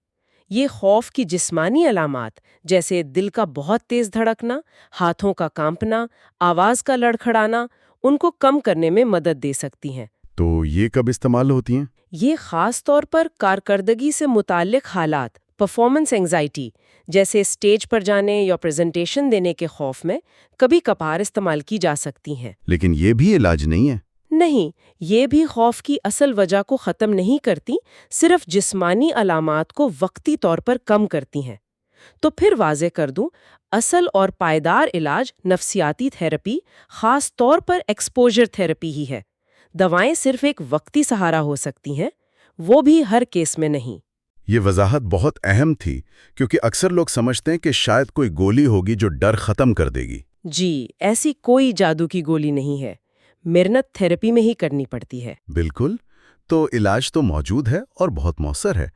یہ خوف کی جسمانی علامات جیسے دل کا بہت تیز دھڑکنا، ہاتھوں کا کانپنا، آواز کا لڑکھڑانا، ان کو کم کرنے میں مدد دے سکتی ہیں۔ تو یہ کب استعمال ہوتی ہیں؟ یہ خاص طور پر کارکردگی سے متعلق حالات، پرفارمنس اینگزائٹی جیسے اسٹیج پر جانے یا پریزنٹیشن دینے کے خوف میں کبھی کبھار استعمال کی جا سکتی ہیں۔ لیکن یہ بھی علاج نہیں ہے؟ نہیں، یہ بھی خوف کی اصل وجہ کو ختم نہیں کرتی، صرف جسمانی علامات کو وقتی طور پر کم کرتی ہیں۔ تو پھر واضح کر دوں، اصل اور پائیدار علاج نفسیاتی تھراپی، خاص طور پر ایکسپوجر تھراپی ہی ہے۔ دوائیں صرف ایک وقتی سہارا ہو سکتی ہیں، وہ بھی ہر کیس میں نہیں۔ یہ وضاحت بہت اہم تھی، کیونکہ اکثر لوگ سمجھتے ہیں کہ شاید کوئی گولی ہوگی جو ڈر ختم کر دے گی۔ جی، ایسی کوئی جادو کی گولی نہیں ہے، محنت تھراپی میں ہی کرنی پڑتی ہے۔ بالکل، تو علاج تو موجود ہے اور بہت مؤثر ہے،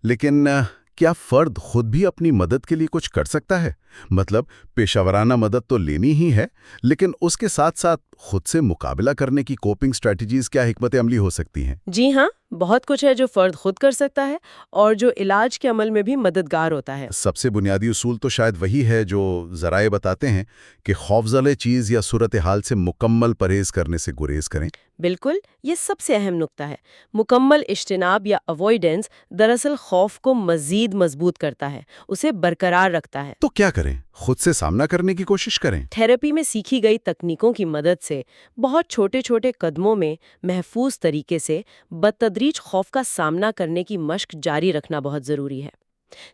لیکن کیا فرد خود بھی اپنی مدد کے لیے کچھ کر سکتا ہے؟ مطلب پیشہ ورانہ مدد تو لینی ہی ہے، لیکن اس کے ساتھ ساتھ خود سے مقابلہ کرنے کی کوپنگ سٹریٹجیز کیا حکمت عملی ہو سکتی ہیں؟ جی ہاں، بہت کچھ ہے جو فرد خود کر سکتا ہے اور جو علاج کے عمل میں بھی مددگار ہوتا ہے۔ سب سے بنیادی اصول تو شاید وہی ہے جو ذرائع بتاتے ہیں کہ خوفزدہ چیز یا صورتحال سے مکمل پرہیز کرنے سے گریز کریں۔ بالکل، یہ سب سے اہم نکتہ ہے۔ مکمل اجتناب یا اوائیڈنس دراصل خوف کو مزید مضبوط کرتا ہے، اسے برقرار رکھتا ہے۔ تو کیا کریں؟ خود سے سامنا کرنے کی کوشش کریں۔ تھراپی میں سیکھی گئی تکنیکوں کی مدد سے بہت چھوٹے چھوٹے قدموں میں محفوظ طریقے سے بتدریج خوف کا سامنا کرنے کی مشق جاری رکھنا بہت ضروری ہے،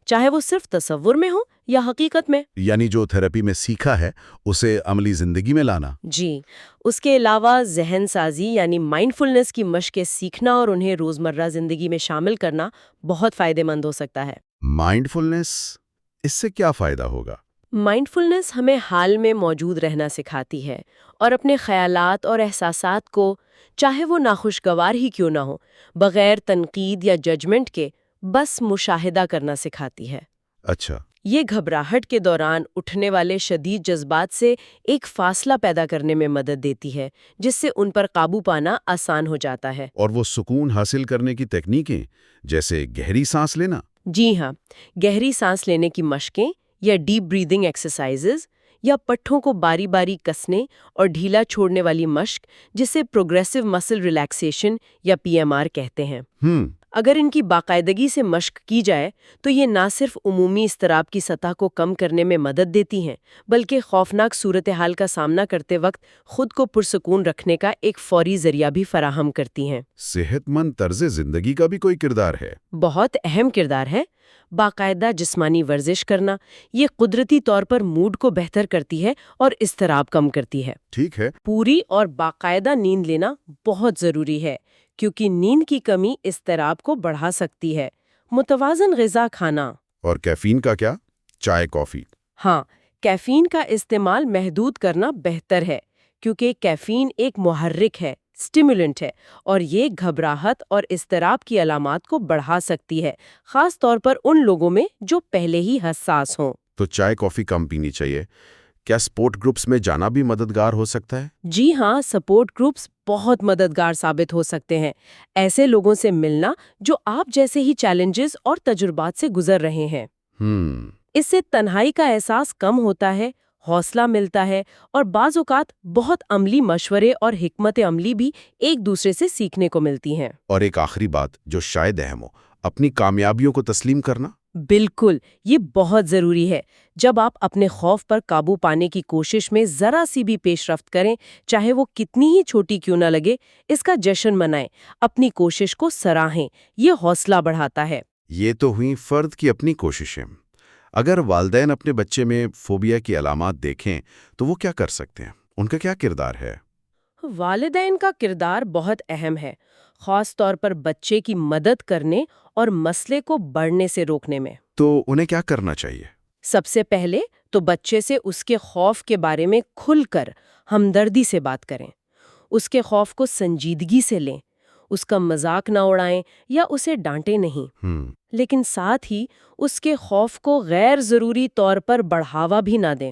چاہے وہ صرف تصور میں ہو یا حقیقت میں۔ یعنی جو تھراپی میں سیکھا ہے اسے عملی زندگی میں لانا۔ جی، اس کے علاوہ ذہن سازی یعنی مائنڈفلنس کی مشقیں سیکھنا اور انہیں روزمرہ زندگی میں شامل کرنا بہت فائدہ مند ہو سکتا ہے۔ مائنڈفلنس، اس سے کیا فائدہ ہوگا؟ مائنڈفلنس ہمیں حال میں موجود رہنا سکھاتی ہے اور اپنے خیالات اور احساسات کو، چاہے وہ ناخوشگوار ہی کیوں نہ ہو، بغیر تنقید یا ججمنٹ کے بس مشاہدہ کرنا سکھاتی ہے۔ اچھا، یہ گھبراہٹ کے دوران اٹھنے والے شدید جذبات سے ایک فاصلہ پیدا کرنے میں مدد دیتی ہے، جس سے ان پر قابو پانا آسان ہو جاتا ہے۔ اور وہ سکون حاصل کرنے کی تکنیکیں جیسے گہری سانس لینا؟ جی ہاں، گہری سانس لینے کی مشقیں یا ڈیپ بریدنگ ایکسرسائزز یا پٹھوں کو باری باری کسنے اور ڈھیلا چھوڑنے والی مشق، جسے پروگریسو مسل ریلیکسیشن یا PMR کہتے ہیں۔ اگر ان کی باقاعدگی سے مشق کی جائے تو یہ نہ صرف عمومی اضطراب کی سطح کو کم کرنے میں مدد دیتی ہیں، بلکہ خوفناک صورتحال کا سامنا کرتے وقت خود کو پرسکون رکھنے کا ایک فوری ذریعہ بھی فراہم کرتی ہیں۔ صحت مند طرز زندگی کا بھی کوئی کردار ہے؟ بہت اہم کردار ہے۔ باقاعدہ جسمانی ورزش کرنا یہ قدرتی طور پر موڈ کو بہتر کرتی ہے اور اضطراب کم کرتی ہے۔ ٹھیک ہے۔ پوری اور باقاعدہ نیند لینا بہت ضروری ہے، کیونکہ نیند کی کمی اضطراب کو بڑھا سکتی ہے۔ متوازن غذا کھانا۔ اور کیفین کا کیا؟ چائے، کافی؟ ہاں، کیفین کا استعمال محدود کرنا بہتر ہے، کیونکہ کیفین ایک محرک ہے، اسٹیمولنٹ ہے، اور یہ گھبراہٹ اور اضطراب کی علامات کو بڑھا سکتی ہے، خاص طور پر ان لوگوں میں جو پہلے ہی حساس ہوں۔ تو چائے کافی کم پینی چاہیے۔ کیا سپورٹ گروپس میں جانا بھی مددگار ہو سکتا ہے؟ جی ہاں، سپورٹ گروپس بہت مددگار ثابت ہو سکتے ہیں۔ ایسے لوگوں سے ملنا جو آپ جیسے ہی چیلنجز اور تجربات سے گزر رہے ہیں۔ اس سے تنہائی کا احساس کم ہوتا ہے، حوصلہ ملتا ہے، اور بعض اوقات بہت عملی مشورے اور حکمت عملی بھی ایک دوسرے سے سیکھنے کو ملتی ہیں۔ اور ایک آخری بات جو شاید اہم ہو، اپنی کامیابیوں کو تسلیم کرنا۔ بالکل، یہ بہت ضروری ہے۔ جب آپ اپنے خوف پر قابو پانے کی کوشش میں ذرا سی بھی پیش رفت کریں، چاہے وہ کتنی ہی چھوٹی کیوں نہ لگے، اس کا جشن منائیں، اپنی کوشش کو سراہیں، یہ حوصلہ بڑھاتا ہے۔ یہ تو ہوئی فرد کی اپنی کوششیں۔ اگر والدین اپنے بچے میں فوبیا کی علامات دیکھیں تو وہ کیا کر سکتے ہیں؟ ان کا کیا کردار ہے؟ والدین کا کردار بہت اہم ہے، خاص طور پر بچے کی مدد کرنے اور مسئلے کو بڑھنے سے روکنے میں۔ تو انہیں کیا کرنا چاہیے؟ سب سے پہلے تو بچے سے اس کے خوف کے بارے میں کھل کر ہمدردی سے بات کریں، اس کے خوف کو سنجیدگی سے لیں، اس کا مذاق نہ اڑائیں یا اسے ڈانٹیں نہیں، لیکن ساتھ ہی اس کے خوف کو غیر ضروری طور پر بڑھاوا بھی نہ دیں۔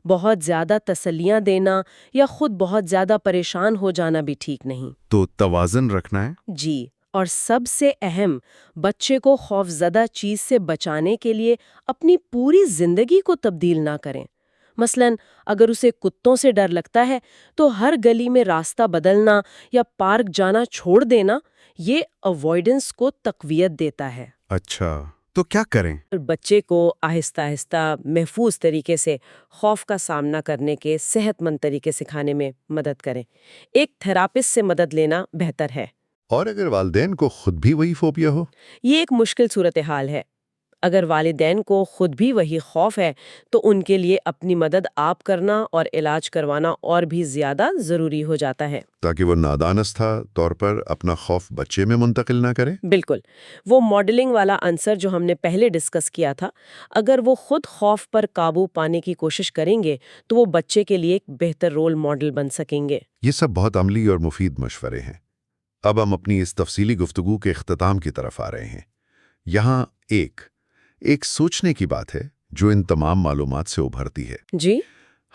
بہت زیادہ تسلیاں دینا یا خود بہت زیادہ پریشان ہو جانا بھی ٹھیک نہیں۔ تو توازن رکھنا ہے۔ جی، اور سب سے اہم، بچے کو خوف زدہ چیز سے بچانے کے لیے اپنی پوری زندگی کو تبدیل نہ کریں۔ مثلاً اگر اسے کتوں سے ڈر لگتا ہے تو ہر گلی میں راستہ بدلنا یا پارک جانا چھوڑ دینا یہ اوائیڈنس کو تقویت دیتا ہے۔ اچھا، تو کیا کریں؟ بچے کو آہستہ آہستہ محفوظ طریقے سے خوف کا سامنا کرنے کے صحت مند طریقے سکھانے میں مدد کریں۔ ایک تھراپسٹ سے مدد لینا بہتر ہے۔ اور اگر والدین کو خود بھی وہی فوبیا ہو؟ یہ ایک مشکل صورتحال ہے۔ اگر والدین کو خود بھی وہی خوف ہے تو ان کے لیے اپنی مدد آپ کرنا اور علاج کروانا اور بھی زیادہ ضروری ہو جاتا ہے، تاکہ وہ نادانستہ طور پر اپنا خوف بچے میں منتقل نہ کرے۔ بالکل، وہ ماڈلنگ والا عنصر جو ہم نے پہلے ڈسکس کیا تھا، اگر وہ خود خوف پر قابو پانے کی کوشش کریں گے تو وہ بچے کے لیے ایک بہتر رول ماڈل بن سکیں گے۔ یہ سب بہت عملی اور مفید مشورے ہیں۔ اب ہم اپنی اس تفصیلی گفتگو کے اختتام کی طرف آ رہے ہیں۔ یہاں ایک سوچنے کی بات ہے جو ان تمام معلومات سے ابھرتی ہے۔ جی،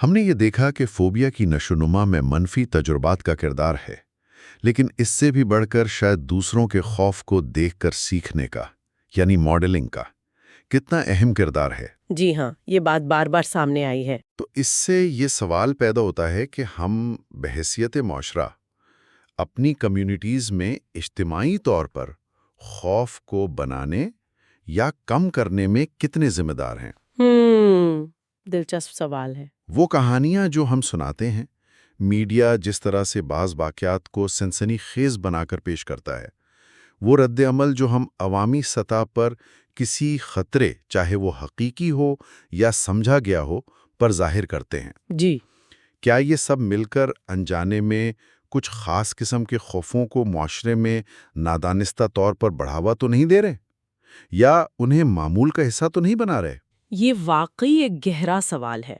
ہم نے یہ دیکھا کہ فوبیا کی نشوونما میں منفی تجربات کا کردار ہے، لیکن اس سے بھی بڑھ کر شاید دوسروں کے خوف کو دیکھ کر سیکھنے کا، یعنی ماڈلنگ کا کتنا اہم کردار ہے۔ جی ہاں، یہ بات بار بار سامنے آئی ہے۔ تو اس سے یہ سوال پیدا ہوتا ہے کہ ہم بحیثیت معاشرہ اپنی کمیونٹیز میں اجتماعی طور پر خوف کو بنانے یا کم کرنے میں کتنے ذمہ دار ہیں؟ دلچسپ سوال ہے۔ وہ کہانیاں جو ہم سناتے ہیں، میڈیا جس طرح سے بعض واقعات کو سنسنی خیز بنا کر پیش کرتا ہے، وہ رد عمل جو ہم عوامی سطح پر کسی خطرے، چاہے وہ حقیقی ہو یا سمجھا گیا ہو، پر ظاہر کرتے ہیں، جی، کیا یہ سب مل کر انجانے میں کچھ خاص قسم کے خوفوں کو معاشرے میں نادانستہ طور پر بڑھاوا تو نہیں دے رہے، یا انہیں معمول کا حصہ تو نہیں بنا رہے؟ یہ واقعی ایک گہرا سوال ہے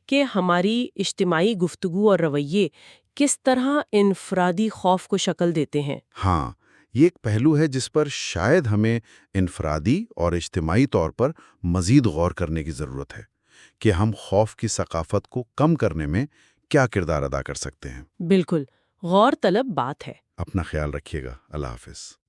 کہ ہماری اجتماعی گفتگو اور رویے کس طرح انفرادی خوف کو شکل دیتے ہیں۔ ہاں، یہ ایک پہلو ہے جس پر شاید ہمیں انفرادی اور اجتماعی طور پر مزید غور کرنے کی ضرورت ہے کہ ہم خوف کی ثقافت کو کم کرنے میں کیا کردار ادا کر سکتے ہیں۔ بالکل، غور طلب بات ہے۔ اپنا خیال رکھیے گا۔ اللہ حافظ۔